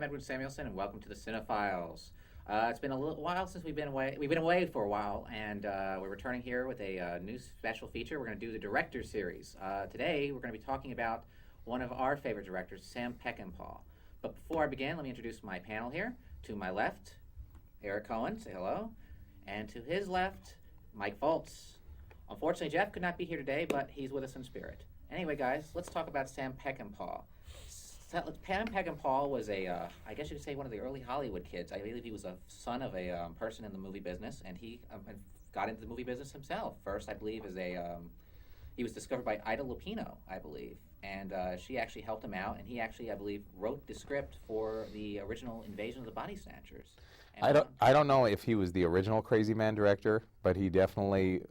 Edward Samuelson, and welcome to the CineFiles. It's been a little while since we've been away. We've been away for a while, and we're returning here with a new special feature. We're going to do the Director Series. Today, we're going to be talking about one of our favorite directors, Sam Peckinpah. But before I begin, let me introduce my panel here. To my left, Eric Cohen, say hello. And to his left, Mike Foltz. Unfortunately, Jeff could not be here today, but he's with us in spirit. Anyway, guys, let's talk about Sam Peckinpah. Sam Peckinpah was I guess you could say, one of the early Hollywood kids. I believe he was a son of a person in the movie business, and he got into the movie business himself. First, I believe, he was discovered by Ida Lupino, I believe, and she actually helped him out, and he actually, I believe, wrote the script for the original Invasion of the Body Snatchers. And I don't know if he was the original Crazy Man director, but he definitely,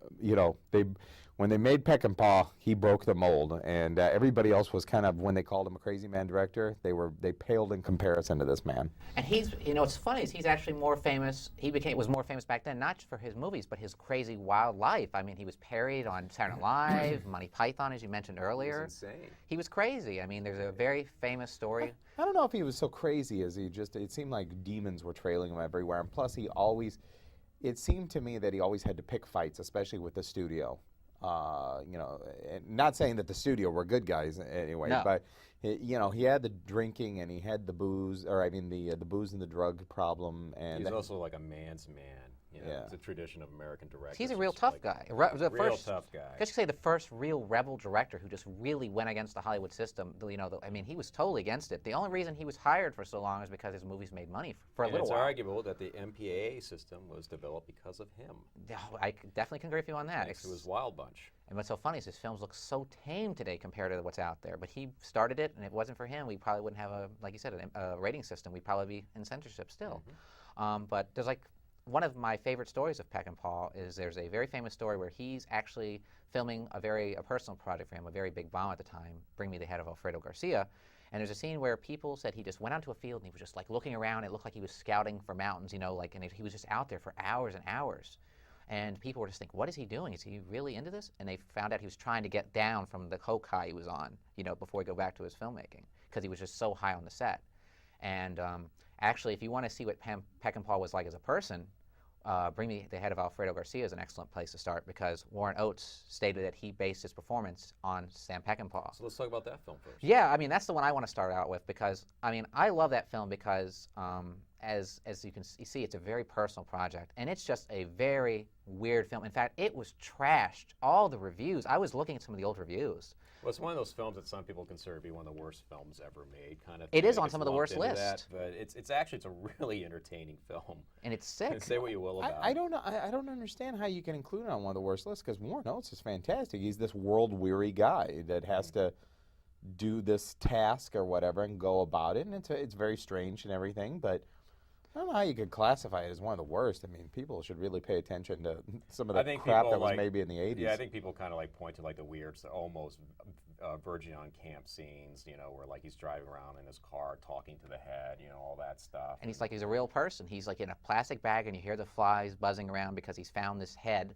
when they made Peckinpah, he broke the mold, and everybody else was kind of, when they called him a Crazy Man director, they paled in comparison to this man. And he's, what's funny is he's actually more famous. Was more famous back then, not just for his movies, but his crazy wild life. I mean, he was parodied on Saturday Night Live, Monty Python, as you mentioned earlier. He was insane. He was crazy. I mean, there's a very famous story. I don't know if he was so crazy as it seemed like demons were trailing him everywhere, and plus it seemed to me that he always had to pick fights, especially with the studio. And not saying that the studio were good guys anyway, no. But he had the drinking and he had the booze, the booze and the drug problem, and he's also like a man's man. Yeah. It's a tradition of American directors. He's a real tough guy. Real tough guy. I guess you could say the first real rebel director who just really went against the Hollywood system. I mean, he was totally against it. The only reason he was hired for so long is because his movies made money for a little while. It's arguable that the MPAA system was developed because of him. I definitely can agree with you on that. It was Wild Bunch. And what's so funny is his films look so tame today compared to what's out there. But he started it, and if it wasn't for him, we probably wouldn't have like you said, a rating system. We'd probably be in censorship still. Mm-hmm. But there's one of my favorite stories of Peckinpah is there's a very famous story where he's actually filming a personal project for him, a very big bomb at the time, Bring Me the Head of Alfredo Garcia. And there's a scene where people said he just went out to a field and he was just looking around. It looked like he was scouting for mountains, and he was just out there for hours and hours. And people were just thinking, what is he doing? Is he really into this? And they found out he was trying to get down from the coke high he was on, before he go back to his filmmaking, because he was just so high on the set. And actually, if you want to see what Peckinpah was like as a person, Bring Me the Head of Alfredo Garcia is an excellent place to start, because Warren Oates stated that he based his performance on Sam Peckinpah. So let's talk about that film first. Yeah, I mean, that's the one I want to start out with, because, I mean, I love that film because, as you can see, it's a very personal project, and it's just a very weird film. In fact, it was trashed. All the reviews, I was looking at some of the old reviews. Well, it's one of those films that some people consider to be one of the worst films ever made, kind of. It is on some of the worst lists. But it's actually a really entertaining film. And it's sick. And say what you will about it. I don't understand how you can include it on one of the worst lists, because Warren Oates is fantastic. He's this world-weary guy that has to do this task or whatever and go about it, and it's very strange and everything, but I don't know how you could classify it as one of the worst. I mean, people should really pay attention to some of the crap that was maybe in the 80s. Yeah, I think people kind of point to the weird, almost Virgin on camp scenes, where he's driving around in his car talking to the head, all that stuff. And he's a real person. He's in a plastic bag, and you hear the flies buzzing around because he's found this head,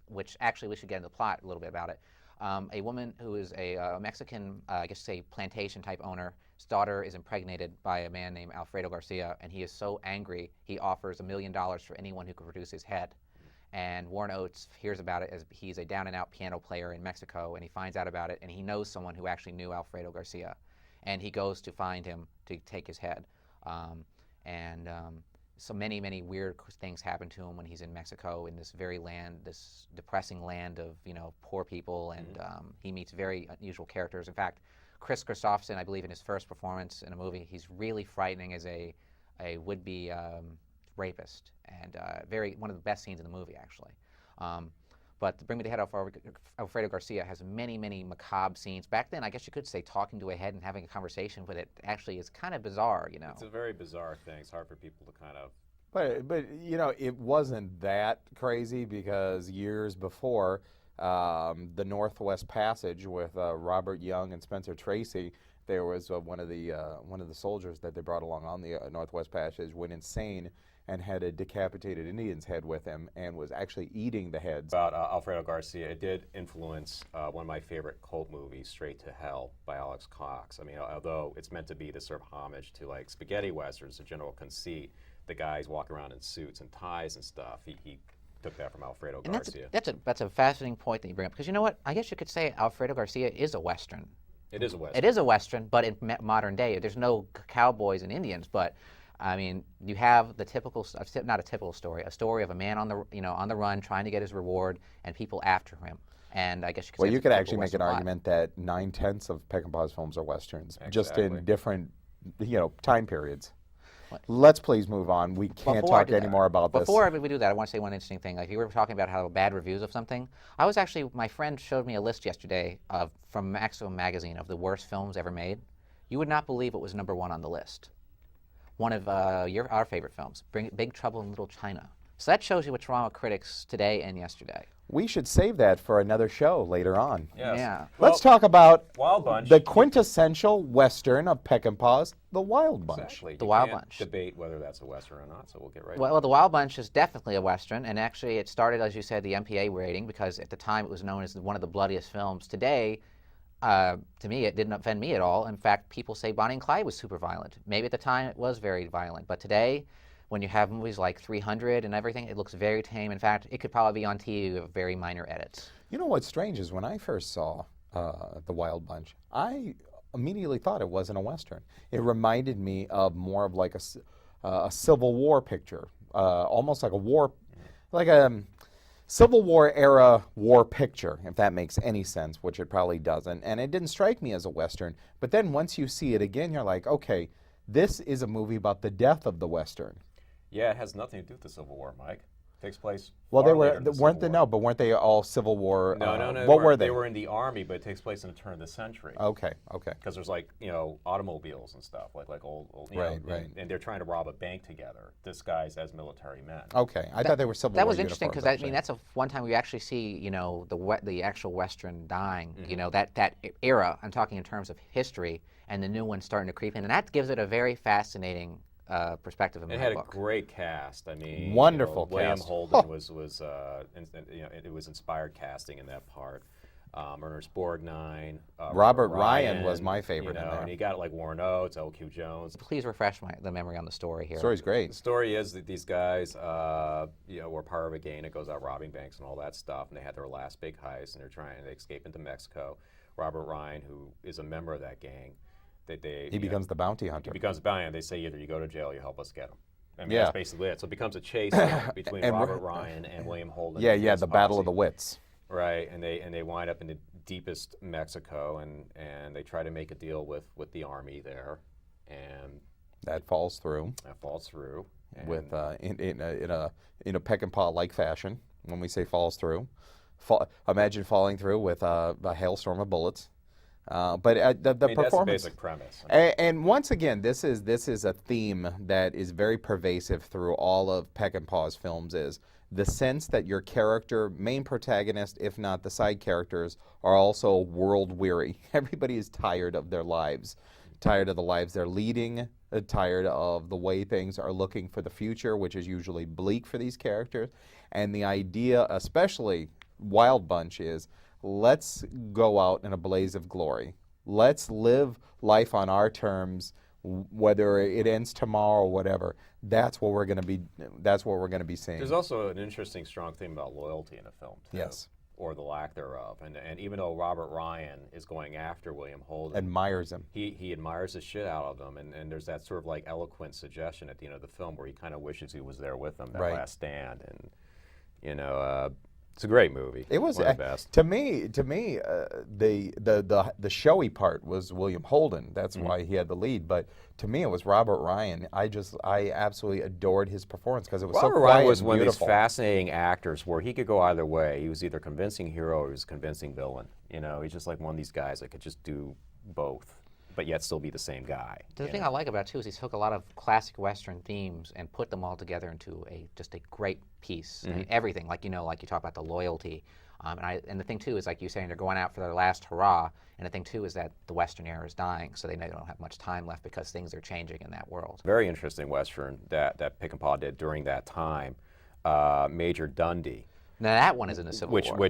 which actually we should get into the plot a little bit about it. A woman who is a Mexican, plantation type owner. His daughter is impregnated by a man named Alfredo Garcia, and he is so angry he offers $1 million for anyone who can produce his head. And Warren Oates hears about it, as he's a down-and-out piano player in Mexico, and he finds out about it, and he knows someone who actually knew Alfredo Garcia, and he goes to find him to take his head. So many, many weird things happen to him when he's in Mexico, in this this depressing land of poor people, and he meets very unusual characters. In fact, Chris Christopherson, I believe, in his first performance in a movie, he's really frightening as a would-be rapist, and one of the best scenes in the movie, actually. But Bring Me the Head of Alfredo Garcia has many, many macabre scenes. Back then, I guess you could say talking to a head and having a conversation with it actually is kind of bizarre, It's a very bizarre thing. It's hard for people to kind of... But it wasn't that crazy, because years before, the Northwest Passage with Robert Young and Spencer Tracy there was one of the soldiers that they brought along on the Northwest Passage went insane and had a decapitated Indian's head with him and was actually eating the heads. About Alfredo Garcia, it did influence one of my favorite cult movies, Straight to Hell, by Alex Cox. I mean, although it's meant to be this sort of homage to like spaghetti westerns, the general conceit, the guys walk around in suits and ties and stuff. He took that from Alfredo Garcia. That's a fascinating point that you bring up, because you know what? I guess you could say Alfredo Garcia is a Western. It is a Western. It is a Western, but in modern day. There's no cowboys and Indians, but I mean, you have the typical, not a typical story, a story of a man on the run trying to get his reward and people after him. And I guess you could say Well, you it's could a actually typical make an Western argument that 9/10 of Peckinpah's films are Westerns, just Exactly. in different, time periods. Let's please move on. We can't talk anymore about this. Before we do that, I want to say one interesting thing. Like, you were talking about how bad reviews of something. My friend showed me a list yesterday from Maximum Magazine of the worst films ever made. You would not believe it was #1 on the list. One of our favorite films, Big Trouble in Little China. So that shows you what's wrong with critics today and yesterday. We should save that for another show later on. Yes. Yeah. Let's talk about Wild Bunch. the quintessential Western of Peckinpah's, The Wild Bunch. Exactly. The You Wild can't Bunch. debate whether that's a Western or not, so we'll get right Well, The Wild Bunch is definitely a Western, and actually it started, as you said, the MPA rating, because at the time it was known as one of the bloodiest films. Today, to me, it didn't offend me at all. In fact, people say Bonnie and Clyde was super violent. Maybe at the time it was very violent, but today, when you have movies like 300 and everything, it looks very tame. In fact, it could probably be on TV with very minor edits. You know what's strange is when I first saw The Wild Bunch, I immediately thought it wasn't a Western. It reminded me of more of like a Civil War picture, almost like a Civil War era war picture, if that makes any sense, which it probably doesn't. And it didn't strike me as a Western. But then once you see it again, you're like, okay, this is a movie about the death of the Western. Yeah, it has nothing to do with the Civil War, Mike. It takes place. Well, far they later were in the weren't they? Civil War. No, but weren't they all Civil War? No. What were they? They were in the army, but it takes place in the turn of the century. Okay. Because there's automobiles and stuff like old Right. and they're trying to rob a bank together, disguised as military men. Okay, I thought they were Civil War. That was interesting, uniforms, because actually. that's one time we actually see the actual Western dying. Mm-hmm. That era. I'm talking in terms of history, and the new one starting to creep in, and that gives it a very fascinating perspective in It my had book. a great cast. I mean, Wonderful William cast. Holden was it was inspired casting in that part. Ernest Borgnine, Robert Ryan was my favorite in there. And you got like Warren Oates, L.Q. Jones. Please refresh the memory on the story here. Story's great. The story is that these guys, were part of a gang that goes out robbing banks and all that stuff, and they had their last big heist, and they escape into Mexico. Robert Ryan, who is a member of that gang, He becomes the bounty hunter. He becomes a bounty hunter. They say either you go to jail or you help us get him. I mean, Yeah. that's basically it. So it becomes a chase between And Robert Ryan and William Holden. Yeah, and his the battle of the posse. wits. Right, and they wind up in the deepest Mexico, and they try to make a deal with the army there, and That falls through that falls through. And with in a Peckinpah-like fashion. When we say falls through, imagine falling through with a hailstorm of bullets. But the I mean, that's the performance. basic premise. And once again, this is a theme that is very pervasive through all of Peckinpah's films. Is the sense that your character, main protagonist, if not the side characters, are also world weary. Everybody is tired of their lives, tired of the lives they're leading, tired of the way things are looking for the future, which is usually bleak for these characters. And the idea, especially Wild Bunch, is let's go out in a blaze of glory. Let's live life on our terms, whether it ends tomorrow or whatever. That's what we're going to be. That's what we're going to be seeing. There's also an interesting, strong theme about loyalty in the film, too. Yes. Or the lack thereof. And even though Robert Ryan is going after William Holden, Admires him. he admires the shit out of him, and there's that sort of like eloquent suggestion at the end of the film where he kind of wishes he was there with them, that Right. last stand, and it's a great movie. It was one of the best. to me. The showy part was William Holden. That's why he had the lead. But to me, it was Robert Ryan. I absolutely adored his performance because it was Robert so quiet Ryan was and one beautiful. of these fascinating actors where he could go either way. He was either convincing hero or he was convincing villain. He's just like one of these guys that could just do both, but yet still be the same guy. The thing I like about it too is he took a lot of classic Western themes and put them all together into just a great piece. I mean, everything, like you talk about the loyalty, And the thing too is, like you're saying, they're going out for their last hurrah. And the thing too is that the Western era is dying, so they don't have much time left because things are changing in that world. Very interesting Western that Peckinpah did during that time, Major Dundee. Now that one is in the Civil War.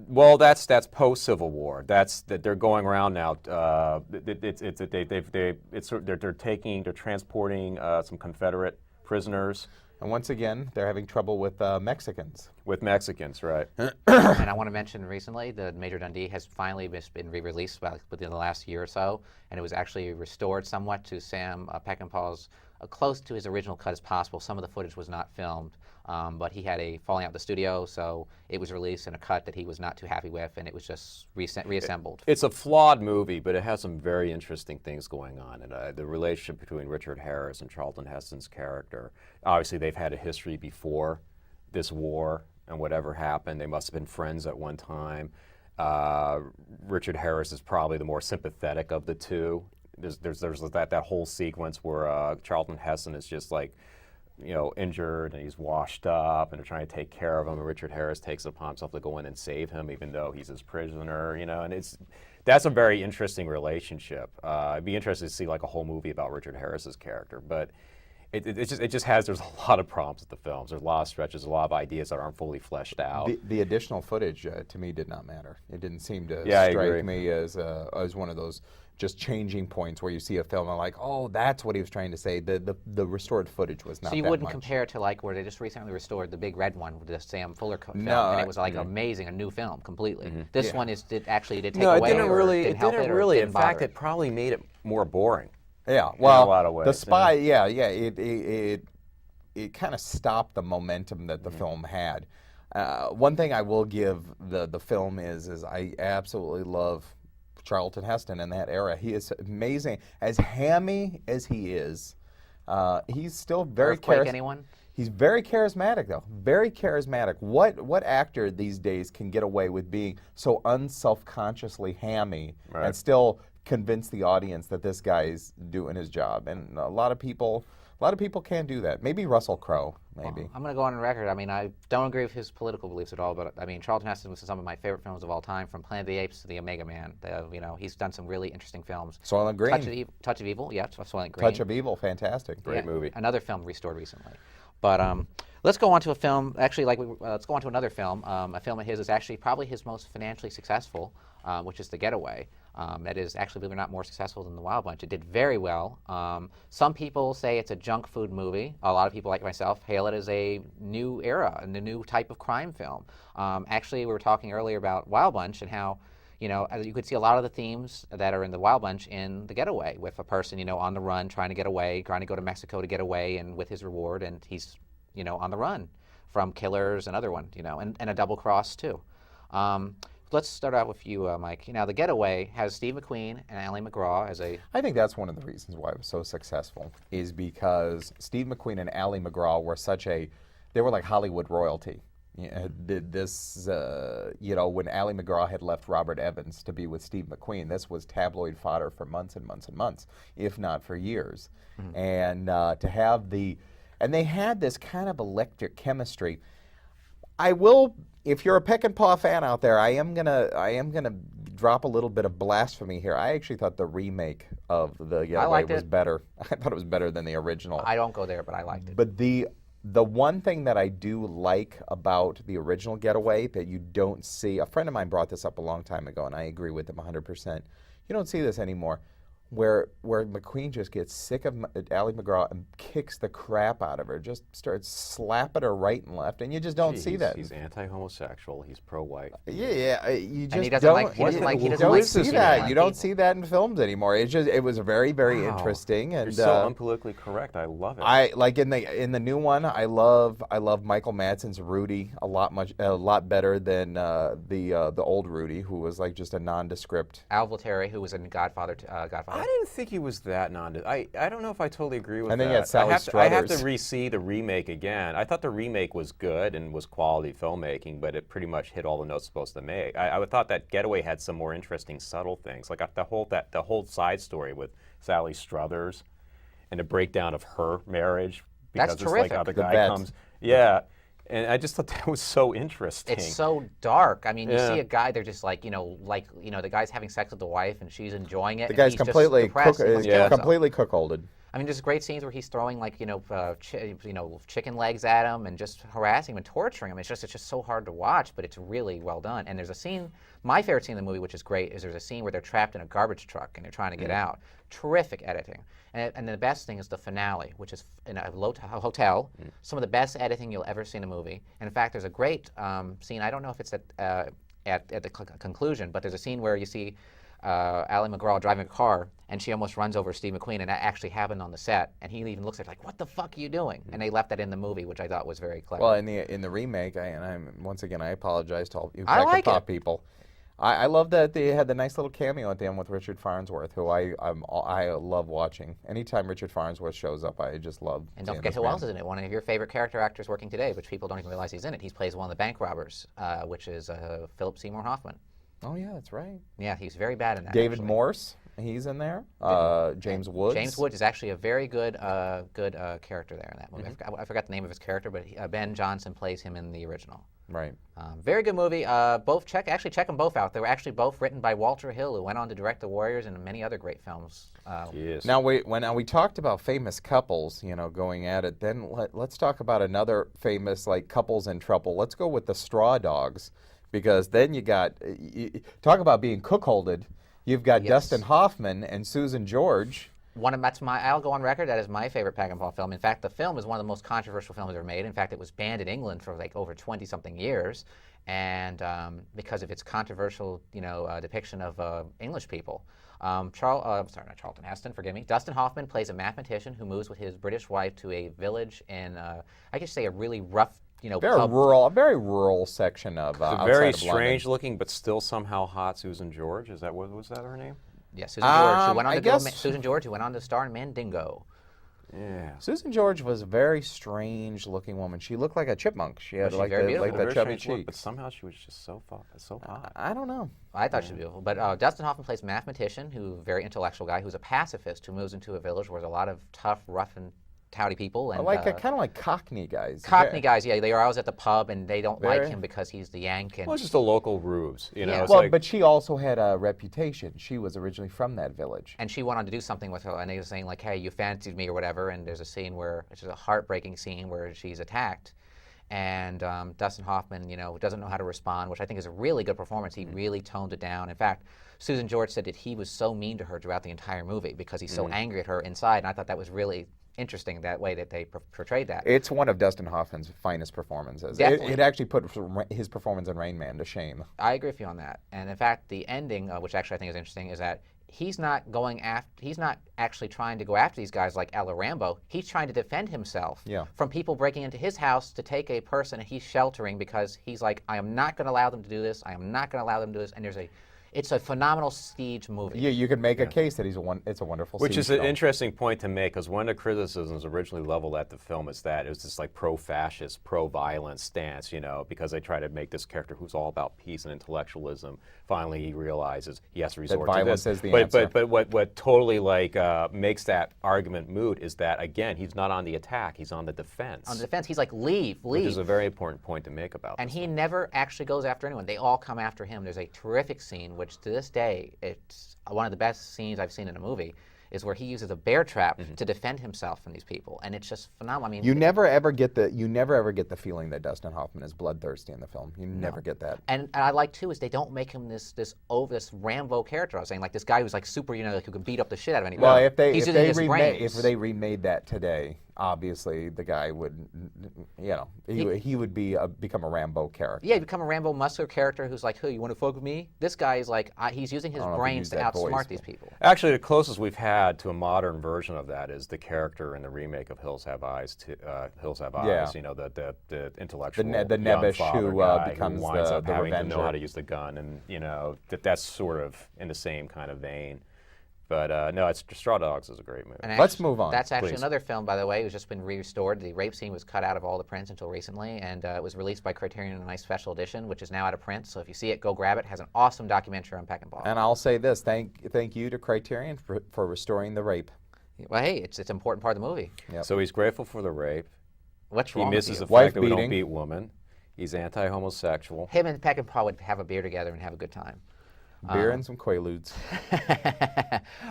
Well, that's post Civil War. They're going around now. They're transporting some Confederate prisoners. And once again, they're having trouble with Mexicans. With Mexicans, right. And I want to mention recently, the Major Dundee has finally been re-released within the last year or so, and it was actually restored somewhat to Sam Peckinpah's, close to his original cut as possible. Some of the footage was not filmed, but he had a falling out of the studio, so it was released in a cut that he was not too happy with, and it was just reassembled. It's a flawed movie, but it has some very interesting things going on. And the relationship between Richard Harris and Charlton Heston's character, obviously they've had a history before this war and whatever happened. They must have been friends at one time. Richard Harris is probably the more sympathetic of the two. There's that whole sequence where Charlton Heston is just like, injured, and he's washed up, and they're trying to take care of him, and Richard Harris takes it upon himself to go in and save him, even though he's his prisoner, and that's a very interesting relationship. I'd be interested to see like a whole movie about Richard Harris's character, but there's a lot of problems with the films. There's a lot of stretches, a lot of ideas that aren't fully fleshed out. The additional footage to me did not matter. It didn't seem to strike me as one of those just changing points where you see a film and like, oh, that's what he was trying to say. The restored footage was not. So you that wouldn't much. compare to like where they just recently restored the big red one with the Sam Fuller film, No, and it was like amazing, a new film completely. This one did take no, away. it didn't or it help didn't or really. didn't In fact, bother it probably made it more boring. Yeah, well, in a lot of ways, the spy, it kind of stopped the momentum that the film had. One thing I will give the film is I absolutely love Charlton Heston in that era. He is amazing. As hammy as he is, he's still very Earthquake, anyone? He's very charismatic, though. Very charismatic. What actor these days can get away with being so unselfconsciously hammy and still convince the audience that this guy's doing his job? And a lot of people can't do that. Maybe Russell Crowe, maybe. Well, I'm going to go on record. I mean, I don't agree with his political beliefs at all, but I mean, Charlton Heston was some of my favorite films of all time, from Planet of the Apes to The Omega Man. He's done some really interesting films. Soylent Green. Touch of Evil, yeah, Soylent Green. Touch of Evil, fantastic. Great movie. Another film restored recently. But let's go on to a film, actually, let's go on to another film. A film of his is actually probably his most financially successful, which is The Getaway. That is actually, believe it or not, more successful than The Wild Bunch. It did very well. Some people say it's a junk food movie. A lot of people, like myself, hail it as a new era and a new type of crime film. Actually, we were talking earlier about Wild Bunch and how, you could see a lot of the themes that are in The Wild Bunch in The Getaway, with a person, on the run, trying to get away, trying to go to Mexico to get away, and with his reward, and he's, on the run from killers and other ones, and a double cross too. Let's start out with you, Mike. The Getaway has Steve McQueen and Ally McGraw as a... I think that's one of the reasons why it was so successful, is because Steve McQueen and Ally McGraw were they were like Hollywood royalty. When Ally McGraw had left Robert Evans to be with Steve McQueen, this was tabloid fodder for months and months and months, if not for years. Mm-hmm. And to have and they had this kind of electric chemistry. If you're a Peckinpah fan out there, I am gonna drop a little bit of blasphemy here. I actually thought the remake of The Getaway was better. I thought it was better than the original. I don't go there, but I liked it. But the one thing that I do like about the original Getaway that you don't see, a friend of mine brought this up a long time ago, and I agree with him 100%. You don't see this anymore, where McQueen just gets sick of Ally McGraw and kicks the crap out of her, just starts slapping her right and left, and you just don't see that. He's anti-homosexual. He's pro-white. Yeah. You just and he doesn't like see that. You don't see that in films anymore. It was very, very interesting. And you're so unpolitically correct. I love it. I like in the new one. I love Michael Madsen's Rudy a lot better than the old Rudy, who was like just a nondescript. Al Voltaire, who was in Godfather. I didn't think he was that I don't know if I totally agree with that. And then you had Sally I have Struthers. to re-see the remake again. I thought the remake was good and was quality filmmaking, but it pretty much hit all the notes supposed to make. I thought that Getaway had some more interesting, subtle things, like the whole side story with Sally Struthers and the breakdown of her marriage. Because That's it's terrific. like how the The guy vet. comes. Yeah. And I just thought that was so interesting. It's so dark. I mean, you Yeah. see a guy, they're just like, the guy's having sex with the wife and she's enjoying it. The and guy's he's just completely depressed. He wants to kill himself. completely cuckolded. I mean, there's great scenes where he's throwing chicken legs at him and just harassing him and torturing him. It's just so hard to watch, but it's really well done. And there's a scene, my favorite scene in the movie, which is great, is there's a scene where they're trapped in a garbage truck and they're trying to get out. Terrific editing. And the best thing is the finale, which is in a hotel. Some of the best editing you'll ever see in a movie. And in fact, there's a great scene. I don't know if it's at the conclusion, but there's a scene where you see Ally McGraw driving a car, and she almost runs over Steve McQueen, and that actually happened on the set. And he even looks at her like, "What the fuck are you doing?" And they left that in the movie, which I thought was very clever. Well, in the remake, once again I apologize to all you I like Peckinpah it. people. I love that they had the nice little cameo at the end with Richard Farnsworth, who I love watching. Anytime Richard Farnsworth shows up, I just love. And don't seeing forget this who man. else is in it. One of your favorite character actors working today, which people don't even realize he's in it. He plays one of the bank robbers, which is Philip Seymour Hoffman. Oh yeah, that's right. Yeah, he's very bad in that. David actually. Morse, he's in there. James Woods. James Woods is actually a very good character there in that movie. I forgot the name of his character, but Ben Johnson plays him in the original. Right. Very good movie. Check them both out. They were actually both written by Walter Hill, who went on to direct The Warriors and many other great films. Yes. Now when we talked about famous couples, going at it, then let's talk about another famous couples in trouble. Let's go with the Straw Dogs, because then you got talk about being cuckolded. You've got Yes. Dustin Hoffman and Susan George. I'll go on record, that is my favorite Peckinpah film. In fact, the film is one of the most controversial films ever made. In fact, it was banned in England for over 20-something years, and because of its controversial, depiction of English people. Not Charlton Heston, forgive me. Dustin Hoffman plays a mathematician who moves with his British wife to a village in, I guess say a really rough, A very rural section of The outside very of London. strange looking, but still somehow hot Susan George. Was that her name? Yeah, Susan George, who went on I to guess- Susan George, who went on to star in Mandingo. Yeah. Susan George was a very strange-looking woman. She looked like a chipmunk. She had she's like very the beautiful. chubby strange look, cheeks. but somehow she was just so hot. I don't know. I thought she was beautiful. But Dustin Hoffman plays a mathematician, very intellectual guy, who's a pacifist who moves into a village where there's a lot of tough, rough, and touty people. And Kind of like Cockney guys. Cockney guys, yeah, they are always at the pub, and they don't like Very- him because he's the Yank. And Well, it's just a local ruse, Yeah. It's Well, like, but she also had a reputation. She was originally from that village. and she went on to do something with her, and they were saying like, "Hey, you fancied me" or whatever. And there's a scene it's a heartbreaking scene where she's attacked, and Dustin Hoffman, doesn't know how to respond, which I think is a really good performance. He really toned it down. In fact, Susan George said that he was so mean to her throughout the entire movie because he's so angry at her inside, and I thought that was really interesting, that way that they portrayed that. It's one of Dustin Hoffman's finest performances. Definitely. It actually put his performance in Rain Man to shame. I agree with you on that. And in fact, the ending, which actually I think is interesting, is that he's not actually trying to go after these guys like Ella Rambo. He's trying to defend himself from people breaking into his house to take a person, and he's sheltering because he's like, I am not going to allow them to do this. I am not going to allow them to do this. And it's a phenomenal siege movie. Yeah, you could make a case that it's a wonderful which siege is an film. interesting point to make, because one of the criticisms originally leveled at the film is that it was this pro-fascist, pro-violence stance, because they try to make this character who's all about peace and intellectualism. Finally, he realizes he has to resort to violence this. is the answer. But what totally makes that argument moot is that, again, he's not on the attack; he's on the defense. On the defense, he's like, leave. Which is a very important point to make about And this he film. never actually goes after anyone. They all come after him. There's a terrific scene, which to this day, it's one of the best scenes I've seen in a movie, is where he uses a bear trap to defend himself from these people. And it's just phenomenal. I mean, You never ever get the feeling that Dustin Hoffman is bloodthirsty in the film. You never get that. and I like too is they don't make him this Rambo character. I was saying, like this guy who's like super, who can beat up the shit out of anybody. Well, if He's using his brains. remade that today, obviously the guy would, he would become a Rambo character. Yeah, become a Rambo muscular character who's like, you want to fuck with me? This guy is like, he's using his I don't know if he'd brains use to that outsmart voice, these but- people. Actually, the closest we've had to a modern version of that is the character in the remake of Hills Have Eyes. Hills Have Yeah. Eyes. The intellectual the young Nebbish father who guy becomes winds the up having to know revenger. how to use the gun, and that's sort of in the same kind of vein. But no, Straw Dogs is a great movie. And Let's actually, move on, That's actually please. another film, by the way, who's just been restored. The rape scene was cut out of all the prints until recently, and it was released by Criterion in a nice special edition, which is now out of print. So if you see it, go grab it. It has an awesome documentary on Peckinpah. And I'll say this: thank you to Criterion for restoring the rape. Well, hey, it's an important part of the movie. Yep. So he's grateful for the rape. What's He wrong misses with the you? fact Wife that we don't beating. beat women. He's anti-homosexual. Him and Peckinpah would have a beer together and have a good time. Beer and some Quaaludes.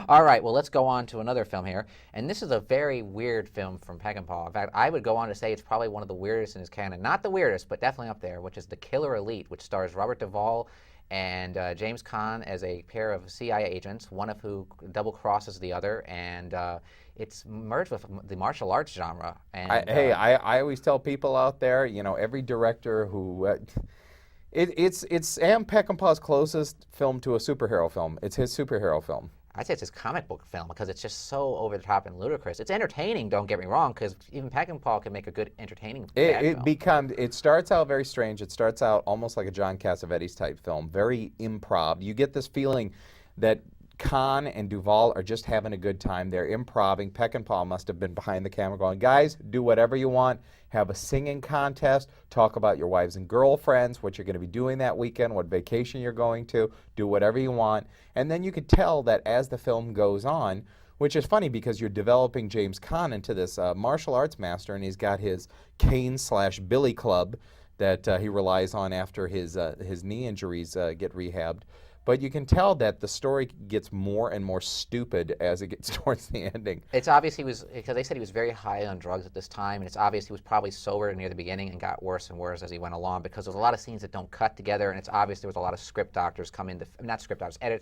All right, well, let's go on to another film here. And this is a very weird film from Peckinpah. In fact, I would go on to say it's probably one of the weirdest in his canon. Not the weirdest, but definitely up there, which is The Killer Elite, which stars Robert Duvall and James Caan as a pair of CIA agents, one of who double crosses the other. And it's merged with the martial arts genre. And, I always tell people out there, every director who... It's Sam Peckinpah's closest film to a superhero film. It's his superhero film. I'd say it's his comic book film because it's just so over the top and ludicrous. It's entertaining, don't get me wrong, because even Peckinpah can make a good entertaining film. It starts out very strange. It starts out almost like a John Cassavetes type film, very improv. You get this feeling that Caan and Duvall are just having a good time. They're improving. Peckinpah must have been behind the camera going, guys, do whatever you want. Have a singing contest. Talk about your wives and girlfriends, what you're going to be doing that weekend, what vacation you're going to. Do whatever you want. And then you could tell that as the film goes on, which is funny because you're developing James Caan into this martial arts master, and he's got his cane/billy club that he relies on after his knee injuries get rehabbed. But you can tell that the story gets more and more stupid as it gets towards the ending. It's obvious because they said he was very high on drugs at this time, and it's obvious he was probably sober near the beginning and got worse and worse as he went along because there's a lot of scenes that don't cut together, and it's obvious there was a lot of script doctors come in, not script doctors, I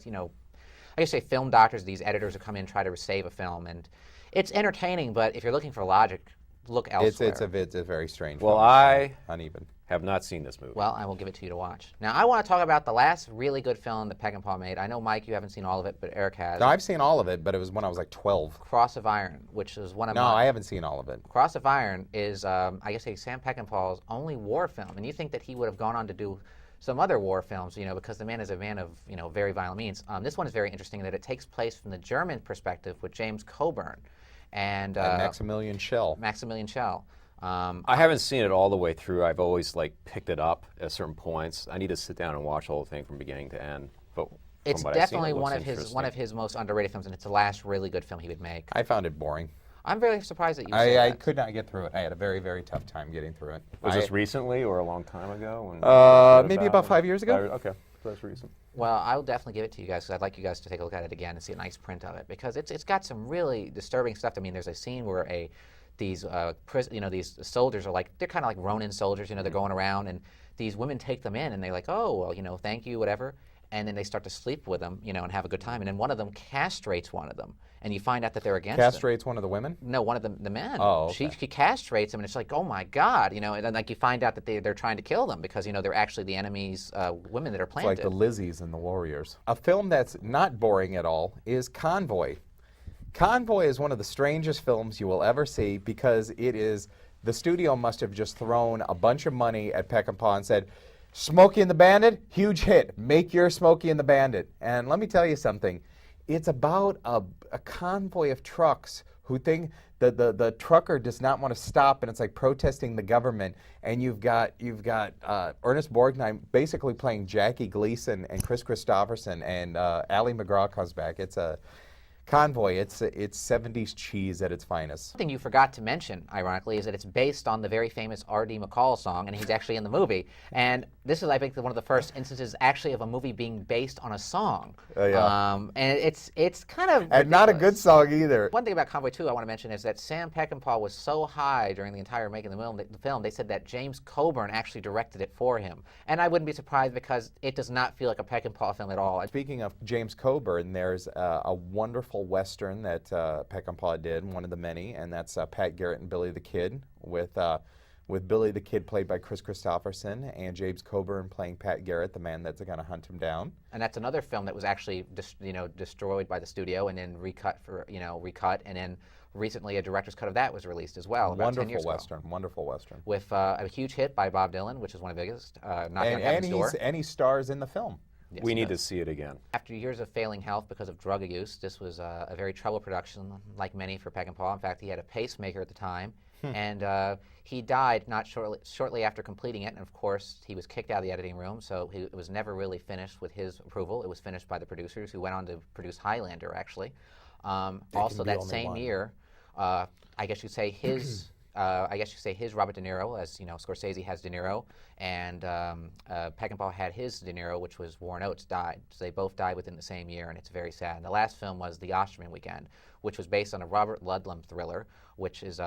guess say film doctors, these editors who come in and try to save a film, and it's entertaining, but if you're looking for logic, look elsewhere. It's a very strange Well, film. I uneven. have not seen this movie. Well, I will give it to you to watch. Now, I want to talk about the last really good film that Peckinpah made. I know, Mike, you haven't seen all of it, but Eric has. No, I've seen all of it, but it was when I was like 12. Cross of Iron, which is one of No, I haven't seen all of it. Cross of Iron is, I guess, Sam Peckinpah's only war film, and you think that he would have gone on to do some other war films, because the man is a man of, very violent means. This one is very interesting in that it takes place from the German perspective with James Coburn and Maximilian Schell. Maximilian Schell. I haven't seen it all the way through. I've always picked it up at certain points. I need to sit down and watch the whole thing from beginning to end. But it's from what I've seen, definitely it looks one of his most underrated films, and it's the last really good film he would make. I found it boring. I'm very surprised that you say I that. could not get through it. I had a very, very tough time getting through it. Was this recently or a long time ago? Maybe about 5 years ago. Okay, so that's recent. Well, I'll definitely give it to you guys because I'd like you guys to take a look at it again and see a nice print of it because it's got some really disturbing stuff. I mean, there's a scene where these soldiers are they're kind of like Ronin soldiers, they're going around and these women take them in and they're like, oh, well, thank you, whatever. And then they start to sleep with them, and have a good time. And then one of them castrates one of them. And you find out that they're against Castrates one of the women? No, one of them, the men. Oh, okay. She castrates him, and it's like, oh my God, and then you find out that they're trying to kill them because they're actually the enemy's women that are planted. It's like the Lizzies and the Warriors. A film that's not boring at all is Convoy. Convoy is one of the strangest films you will ever see because the studio must have just thrown a bunch of money at Peckinpah and said, Smokey and the Bandit, huge hit. Make your Smokey and the Bandit. And let me tell you something. It's about a convoy of trucks who think that the trucker does not want to stop, and it's like protesting the government. And you've got Ernest Borgnine basically playing Jackie Gleason and Chris Christopherson, and Ali McGraw comes back. It's a Convoy, it's 70s cheese at its finest. Something you forgot to mention, ironically, is that it's based on the very famous R.D. McCall song, and he's actually in the movie. And this is, I think, one of the first instances actually of a movie being based on a song. Yeah. And it's kind of and not a good song either. One thing about Convoy 2 I want to mention is that Sam Peckinpah was so high during the entire making of the film, they said that James Coburn actually directed it for him. And I wouldn't be surprised because it does not feel like a Peckinpah film at all. Speaking of James Coburn, there's a wonderful Western that Peckinpah did, one of the many, and that's Pat Garrett and Billy the Kid, with Billy the Kid played by Chris Christopherson and James Coburn playing Pat Garrett, the man that's going to hunt him down. And that's another film that was actually destroyed by the studio and then recut, and then recently a director's cut of that was released as well. About 10 years ago. Wonderful Western. With a huge hit by Bob Dylan, which is one of the biggest, Knocking on Heaven's Door. And he stars in the film. Yes, we need to see it again. After years of failing health because of drug use, this was a very troubled production, like many for Peckinpah. In fact, he had a pacemaker at the time, and he died not shortly after completing it. And of course, he was kicked out of the editing room, so it was never really finished with his approval. It was finished by the producers, who went on to produce Highlander, actually. Also, that same year, I guess you'd say his I guess you could say his Robert De Niro, as Scorsese has De Niro, and Peckinpah had his De Niro, which was Warren Oates, died. So they both died within the same year, and it's very sad. And the last film was The Osterman Weekend, which was based on a Robert Ludlum thriller, which is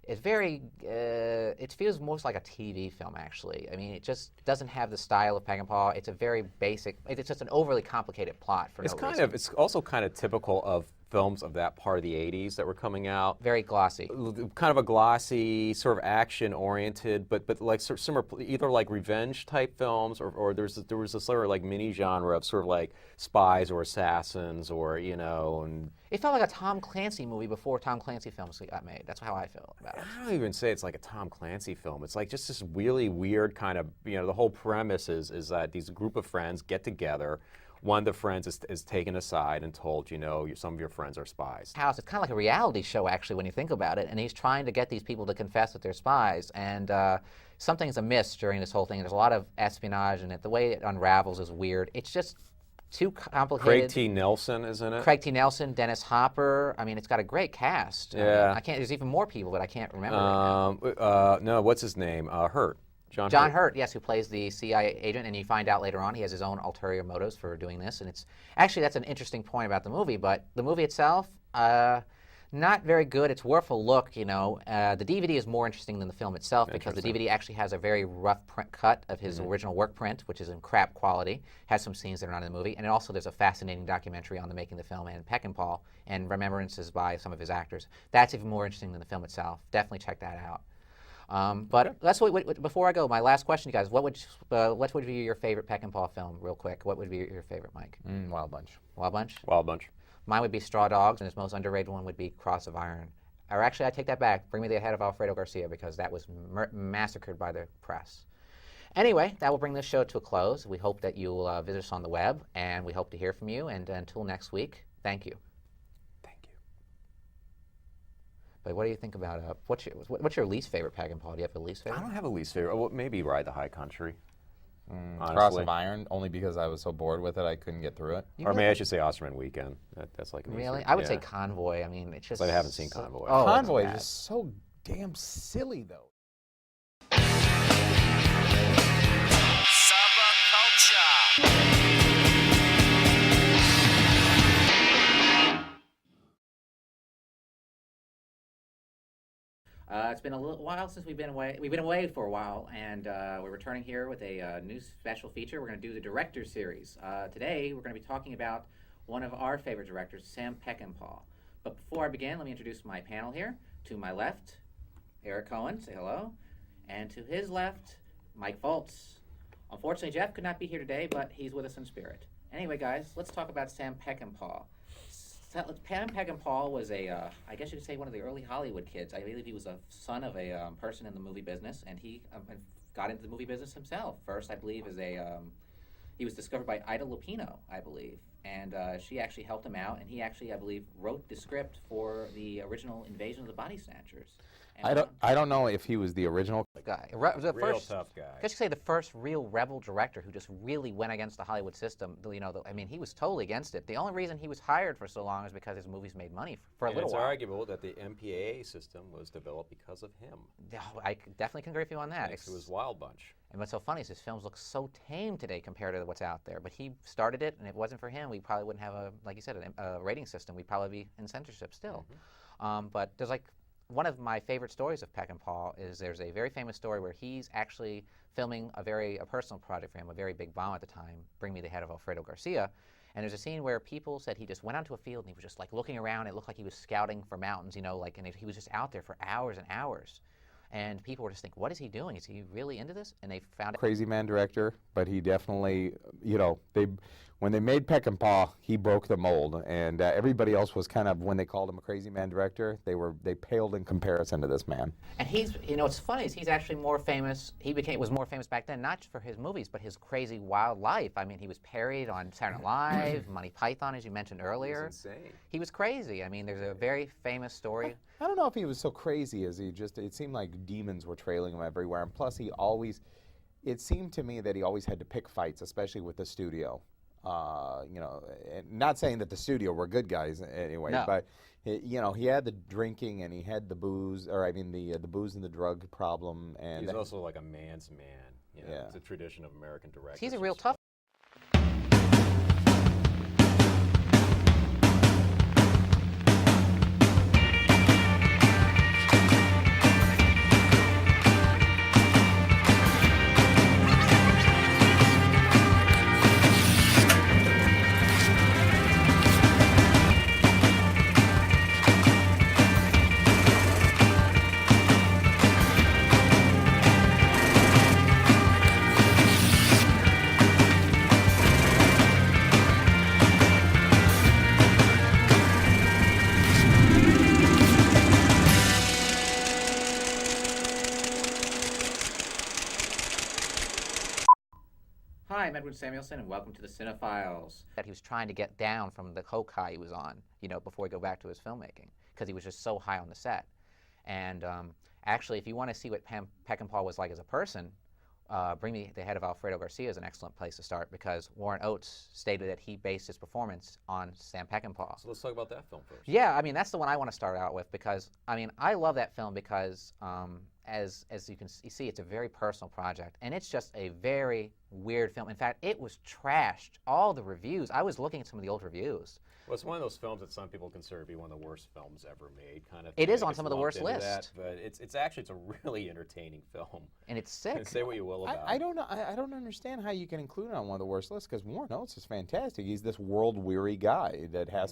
it's very, it feels most like a TV film, actually. I mean, it just doesn't have the style of Peckinpah. It's a very basic, it's just an overly complicated plot for no reason. It's also kind of typical of films of that part of the 80s that were coming out. Very glossy. Kind of a glossy, sort of action-oriented, but like sort of similar, either like revenge-type films, or there was this sort of like mini-genre of sort of like spies or assassins, or and it felt like a Tom Clancy movie before Tom Clancy films got made. That's how I feel about it. I don't even say it's like a Tom Clancy film. It's like just this really weird kind of, the whole premise is that these group of friends get together. One of the friends is taken aside and told, some of your friends are spies. It's kind of like a reality show, actually, when you think about it. And he's trying to get these people to confess that they're spies. And something's amiss during this whole thing. There's a lot of espionage in it. The way it unravels is weird. It's just too complicated. Craig T. Nelson is in it. Craig T. Nelson, Dennis Hopper. I mean, it's got a great cast. Yeah. I can't. There's even more people, but I can't remember right now. No, what's his name? Hurt. John Hurt, yes, who plays the CIA agent, and you find out later on he has his own ulterior motives for doing this. And it's actually, that's an interesting point about the movie, but the movie itself, not very good. It's worth a look, The DVD is more interesting than the film itself because the DVD actually has a very rough print cut of his original work print, which is in crap quality, has some scenes that are not in the movie, and also there's a fascinating documentary on the making of the film and Peckinpah and remembrances by some of his actors. That's even more interesting than the film itself. Definitely check that out. But that's before I go, my last question, you guys. What would be your favorite Peckinpah film, real quick? What would be your favorite, Mike? Wild Bunch. Wild Bunch? Wild Bunch. Mine would be Straw Dogs, and his most underrated one would be Cross of Iron. Or actually, I take that back. Bring Me the Head of Alfredo Garcia, because that was massacred by the press. Anyway, that will bring this show to a close. We hope that you'll visit us on the web, and we hope to hear from you. And until next week, thank you. But what do you think about what's your least favorite Peckinpah? Do you have a least favorite? I don't have a least favorite. Well, maybe Ride the High Country. Cross of Iron, only because I was so bored with it I couldn't get through it. Or maybe I should say Osterman Weekend. That's like really? I would say Convoy. I mean, it's just. But I haven't seen Convoy. Oh, Convoy is just so damn silly, though. Subculture. It's been a little while since we've been away. We've been away for a while, and we're returning here with a new special feature. We're going to do the Director Series. Today, we're going to be talking about one of our favorite directors, Sam Peckinpah. But before I begin, let me introduce my panel here. To my left, Eric Cohen, say hello. And to his left, Mike Foltz. Unfortunately, Jeff could not be here today, but he's with us in spirit. Anyway, guys, let's talk about Sam Peckinpah. Sam Peckinpah was I guess you could say one of the early Hollywood kids. I believe he was a son of a person in the movie business, and he got into the movie business himself. First, I believe, he was discovered by Ida Lupino, I believe, and she actually helped him out, and he actually, I believe, wrote the script for the original Invasion of the Body Snatchers. I don't know if he was the original guy. Real tough guy. I guess you could say the first real rebel director who just really went against the Hollywood system. I mean, he was totally against it. The only reason he was hired for so long is because his movies made money for a little while. It's arguable that the MPAA system was developed because of him. I definitely can agree with you on that. It was Wild Bunch. And what's so funny is his films look so tame today compared to what's out there. But he started it, and if it wasn't for him, we probably wouldn't have like you said, a rating system. We'd probably be in censorship still. But there's one of my favorite stories of Peckinpah is there's a very famous story where he's actually filming a personal project for him, a very big bomb at the time, Bring Me the Head of Alfredo Garcia. And there's a scene where people said he just went onto a field and he was just looking around. It looked like he was scouting for mountains, and he was just out there for hours and hours. And people were just thinking, what is he doing? Is he really into this? And they found out. Crazy man director, but he definitely, when they made Peckinpah, he broke the mold, and everybody else was kind of, when they called him a crazy man director, they paled in comparison to this man. And he's, what's funny is he's actually more famous. Was more famous back then, not for his movies, but his crazy wild life. I mean, he was parodied on Saturday Night Live, Monty Python, as you mentioned earlier. He was insane. He was crazy. I mean, there's a very famous story. I don't know if he was so crazy as it seemed like demons were trailing him everywhere, and plus it seemed to me that he always had to pick fights, especially with the studio. You know, and not saying that the studio were good guys anyway, No. but you know, he had the drinking and he had the booze, or I mean the booze and the drug problem, and He's also like a man's man. You know, Yeah. it's a tradition of American directors. He's a real It's tough. Hi, I'm Edwin Samuelson, and welcome to the CineFiles. That he was trying to get down from the coke high he was on, you know, before he go back to his filmmaking, because he was just so high on the set. And actually, if you want to see what Peckinpah was like as a person, Bring Me the Head of Alfredo Garcia is an excellent place to start, because Warren Oates stated that he based his performance on Sam Peckinpah. So let's talk about that film first. Yeah, I mean, that's the one I want to start out with, because, I mean, I love that film because, as you can see, it's a very personal project, and it's just a very weird film. In fact, it was trashed. All the reviews, I was looking at some of the old reviews. Well, it's one of those films that some people consider to be one of the worst films ever made, kind of. It is thing. on some of the worst lists. But it's actually a really entertaining film. And it's sick. Say what you will about I it. don't know. I don't understand how you can include it on one of the worst lists, because Warren Oates is fantastic. He's this world-weary guy that has